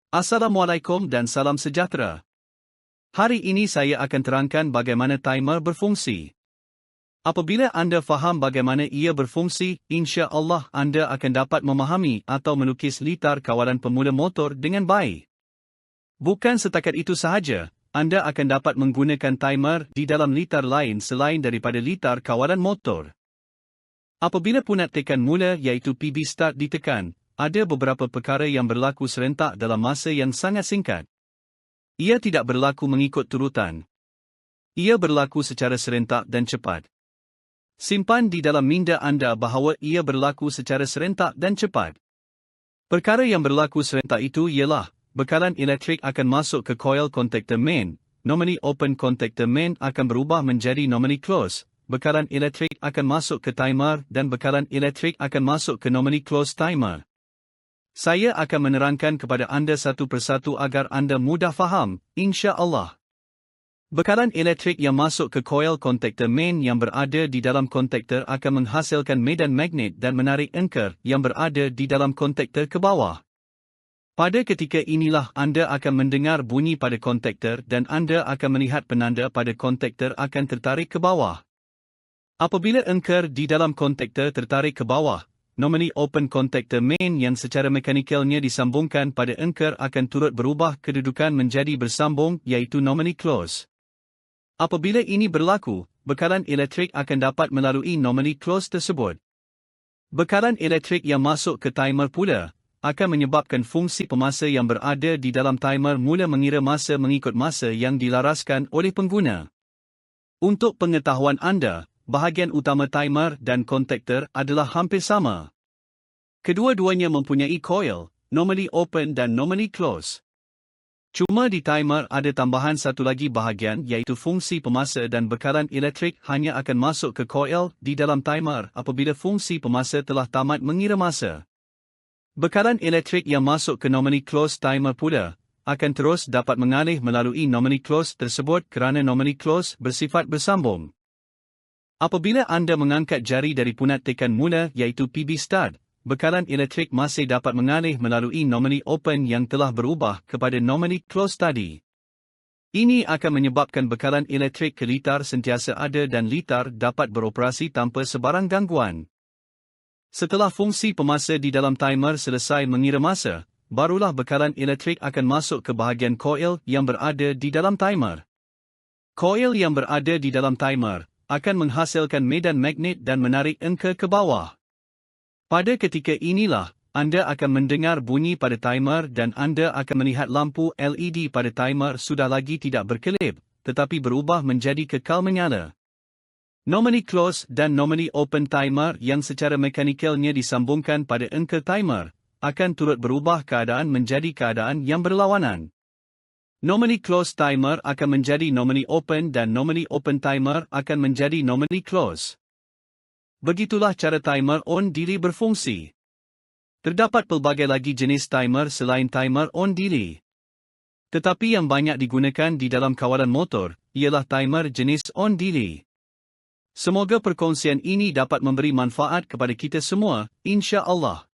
Assalamualaikum dan salam sejahtera. Hari ini saya akan terangkan bagaimana timer berfungsi. Apabila anda faham bagaimana ia berfungsi, insya-Allah anda akan dapat memahami atau melukis litar kawalan pemula motor dengan baik. Bukan setakat itu sahaja, anda akan dapat menggunakan timer di dalam litar lain selain daripada litar kawalan motor. Apabila punat tekan mula iaitu PB start ditekan, ada beberapa perkara yang berlaku serentak dalam masa yang sangat singkat. Ia tidak berlaku mengikut turutan. Ia berlaku secara serentak dan cepat. Simpan di dalam minda anda bahawa ia berlaku secara serentak dan cepat. Perkara yang berlaku serentak itu ialah, bekalan elektrik akan masuk ke coil contactor main, normally open contactor main akan berubah menjadi normally close, bekalan elektrik akan masuk ke timer dan bekalan elektrik akan masuk ke normally close timer. Saya akan menerangkan kepada anda satu persatu agar anda mudah faham, insya-Allah. Bekalan elektrik yang masuk ke coil contactor main yang berada di dalam kontaktor akan menghasilkan medan magnet dan menarik anchor yang berada di dalam kontaktor ke bawah. Pada ketika inilah anda akan mendengar bunyi pada kontaktor dan anda akan melihat penanda pada kontaktor akan tertarik ke bawah. Apabila anchor di dalam kontaktor tertarik ke bawah, normally open contactor main yang secara mekanikalnya disambungkan pada anchor akan turut berubah kedudukan menjadi bersambung iaitu normally close. Apabila ini berlaku, bekalan elektrik akan dapat melalui normally close tersebut. Bekalan elektrik yang masuk ke timer pula, akan menyebabkan fungsi pemasa yang berada di dalam timer mula mengira masa mengikut masa yang dilaraskan oleh pengguna. Untuk pengetahuan anda, bahagian utama timer dan kontaktor adalah hampir sama. Kedua-duanya mempunyai coil, normally open dan normally close. Cuma di timer ada tambahan satu lagi bahagian iaitu fungsi pemasa dan bekalan elektrik hanya akan masuk ke coil di dalam timer apabila fungsi pemasa telah tamat mengira masa. Bekalan elektrik yang masuk ke normally close timer pula, akan terus dapat mengalih melalui normally close tersebut kerana normally close bersifat bersambung. Apabila anda mengangkat jari dari punat tekan mula iaitu PB start, bekalan elektrik masih dapat mengalih melalui normally open yang telah berubah kepada normally close tadi. Ini akan menyebabkan bekalan elektrik ke litar sentiasa ada dan litar dapat beroperasi tanpa sebarang gangguan. Setelah fungsi pemasa di dalam timer selesai mengira masa, barulah bekalan elektrik akan masuk ke bahagian coil yang berada di dalam timer. Coil yang berada di dalam timer akan menghasilkan medan magnet dan menarik anchor ke bawah. Pada ketika inilah, anda akan mendengar bunyi pada timer dan anda akan melihat lampu LED pada timer sudah lagi tidak berkelip, tetapi berubah menjadi kekal menyala. Normally close dan normally open timer yang secara mekanikalnya disambungkan pada anchor timer, akan turut berubah keadaan menjadi keadaan yang berlawanan. Normally close timer akan menjadi normally open dan normally open timer akan menjadi normally close. Begitulah cara timer on delay berfungsi. Terdapat pelbagai lagi jenis timer selain timer on delay. Tetapi yang banyak digunakan di dalam kawalan motor, ialah timer jenis on delay. Semoga perkongsian ini dapat memberi manfaat kepada kita semua, insya-Allah.